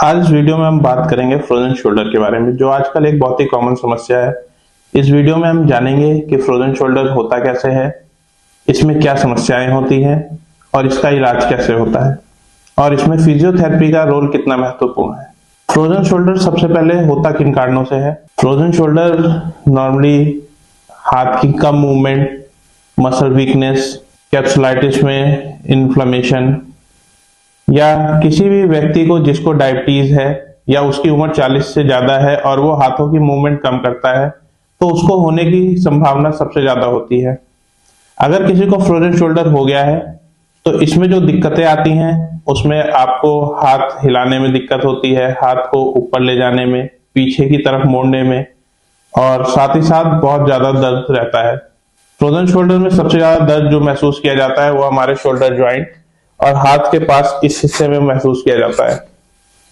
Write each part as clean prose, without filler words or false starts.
आज इस वीडियो में हम बात करेंगे फ्रोजन शोल्डर के बारे में, जो आजकल एक बहुत ही कॉमन समस्या है। इस वीडियो में हम जानेंगे कि फ्रोजन शोल्डर होता कैसे है, इसमें क्या समस्याएं होती हैं और इसका इलाज कैसे होता है, और इसमें फिजियोथेरेपी का रोल कितना महत्वपूर्ण है। फ्रोजन शोल्डर सबसे पहले होता किन कारणों से है? फ्रोजन शोल्डर नॉर्मली हाथ की कम मूवमेंट, मसल वीकनेस, कैप्सुलाइटिस में इन्फ्लेमेशन, या किसी भी व्यक्ति को जिसको डायबिटीज है या उसकी उम्र 40 से ज्यादा है और वो हाथों की मूवमेंट कम करता है, तो उसको होने की संभावना सबसे ज्यादा होती है। अगर किसी को फ्रोजन शोल्डर हो गया है तो इसमें जो दिक्कतें आती हैं उसमें आपको हाथ हिलाने में दिक्कत होती है, हाथ को ऊपर ले जाने में, पीछे की तरफ मोड़ने में, और साथ ही साथ बहुत ज्यादा दर्द रहता है। फ्रोजन शोल्डर में सबसे ज्यादा दर्द जो महसूस किया जाता है वो हमारे शोल्डर ज्वाइंट और हाथ के पास इस हिस्से में महसूस किया जाता है।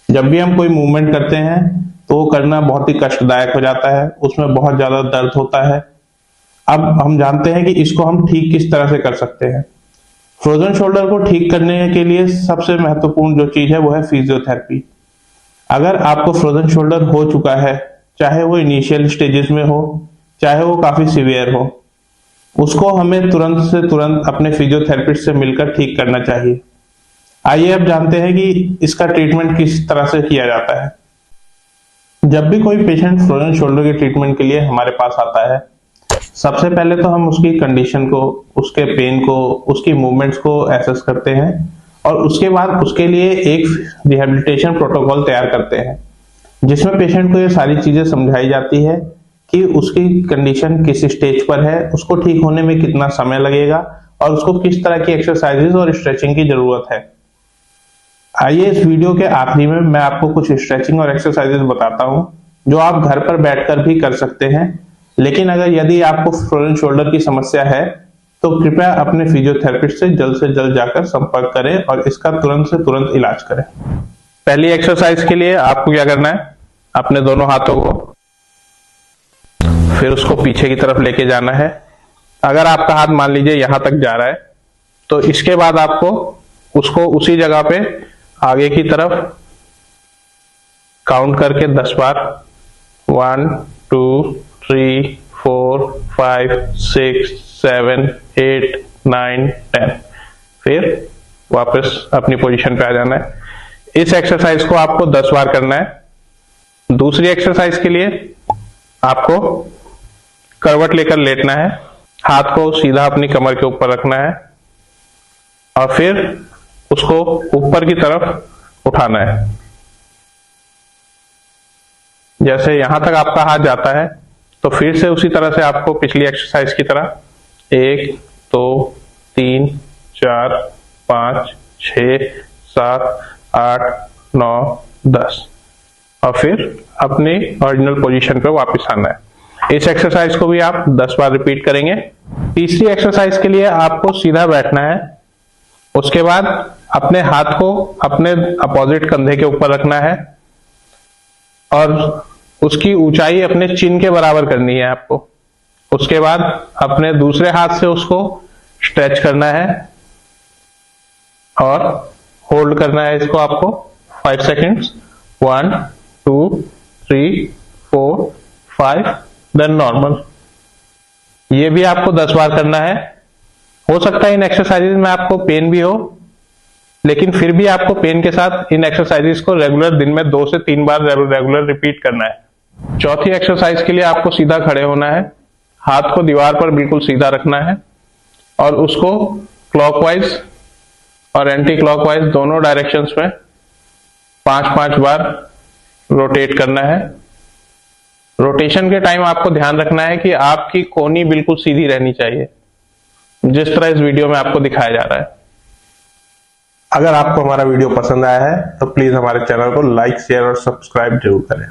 जब भी हम कोई मूवमेंट करते हैं तो वो करना बहुत ही कष्टदायक हो जाता है, उसमें बहुत ज्यादा दर्द होता है। अब हम जानते हैं कि इसको हम ठीक किस तरह से कर सकते हैं। फ्रोजन शोल्डर को ठीक करने के लिए सबसे महत्वपूर्ण जो चीज है वो है फिजियोथेरेपी। अगर आपको फ्रोजन शोल्डर हो चुका है, चाहे वो इनिशियल स्टेजेस में हो, चाहे वो काफी सीवियर हो, उसको हमें तुरंत से तुरंत अपने फिजियोथेरेपिस्ट से मिलकर ठीक करना चाहिए। आइए अब जानते हैं कि इसका ट्रीटमेंट किस तरह से किया जाता है। जब भी कोई पेशेंट फ्रोजन शोल्डर के ट्रीटमेंट के लिए हमारे पास आता है, सबसे पहले तो हम उसकी कंडीशन को, उसके पेन को, उसकी मूवमेंट्स को एसेस करते हैं और उसके बाद उसके लिए एक रिहेबिलिटेशन प्रोटोकॉल तैयार करते हैं, जिसमें पेशेंट को ये सारी चीजें समझाई जाती है कि उसकी कंडीशन किस स्टेज पर है, उसको ठीक होने में कितना समय लगेगा और उसको किस तरह की एक्सरसाइजेज और स्ट्रेचिंग की जरूरत है। आइए इस वीडियो के आखिरी में मैं आपको कुछ स्ट्रेचिंग और एक्सरसाइजेज बताता हूं जो आप घर पर बैठकर भी कर सकते हैं। लेकिन अगर यदि आपको फ्रोजन शोल्डर की समस्या है तो कृपया अपने फिजियोथेरेपिस्ट से जल्द जाकर संपर्क करें और इसका तुरंत से तुरंत इलाज करें। पहली एक्सरसाइज के लिए आपको क्या करना है, अपने दोनों हाथों को फिर उसको पीछे की तरफ लेके जाना है। अगर आपका हाथ मान लीजिए यहां तक जा रहा है तो इसके बाद आपको उसको उसी जगह पे आगे की तरफ काउंट करके 10 बार 1 2 3 4 5 6 7 8 9 10 फिर वापस अपनी पोजीशन पे आ जाना है। इस एक्सरसाइज को आपको 10 बार करना है। दूसरी एक्सरसाइज के लिए आपको करवट लेकर लेटना है, हाथ को सीधा अपनी कमर के ऊपर रखना है और फिर उसको ऊपर की तरफ उठाना है। जैसे यहां तक आपका हाथ जाता है तो फिर से उसी तरह से आपको पिछली एक्सरसाइज की तरह 1 2 3 4 5 6 7 8 9 10 और फिर अपनी ओरिजिनल पोजीशन पे वापस आना है। इस एक्सरसाइज को भी आप 10 बार रिपीट करेंगे। तीसरी एक्सरसाइज के लिए आपको सीधा बैठना है, उसके बाद अपने हाथ को अपने अपोजिट कंधे के ऊपर रखना है और उसकी ऊंचाई अपने चिन के बराबर करनी है आपको। उसके बाद अपने दूसरे हाथ से उसको स्ट्रेच करना है और होल्ड करना है इसको आपको 5 सेकेंड्स। 1 2 3 4 5 then normal. ये भी आपको 10 बार करना है। हो सकता है इन एक्सरसाइजेज में आपको पेन भी हो, लेकिन फिर भी आपको पेन के साथ इन एक्सरसाइजेज को रेगुलर दिन में 2 से 3 बार रेगुलर रिपीट करना है। चौथी एक्सरसाइज के लिए आपको सीधा खड़े होना है, हाथ को दीवार पर बिल्कुल सीधा रखना है और उसको क्लॉकवाइज और एंटी क्लॉकवाइज दोनों डायरेक्शंस में 5-5 बार रोटेट करना है। रोटेशन के टाइम आपको ध्यान रखना है कि आपकी कोहनी बिल्कुल सीधी रहनी चाहिए, जिस तरह इस वीडियो में आपको दिखाया जा रहा है। अगर आपको हमारा वीडियो पसंद आया है तो प्लीज हमारे चैनल को लाइक, शेयर और सब्सक्राइब जरूर करें।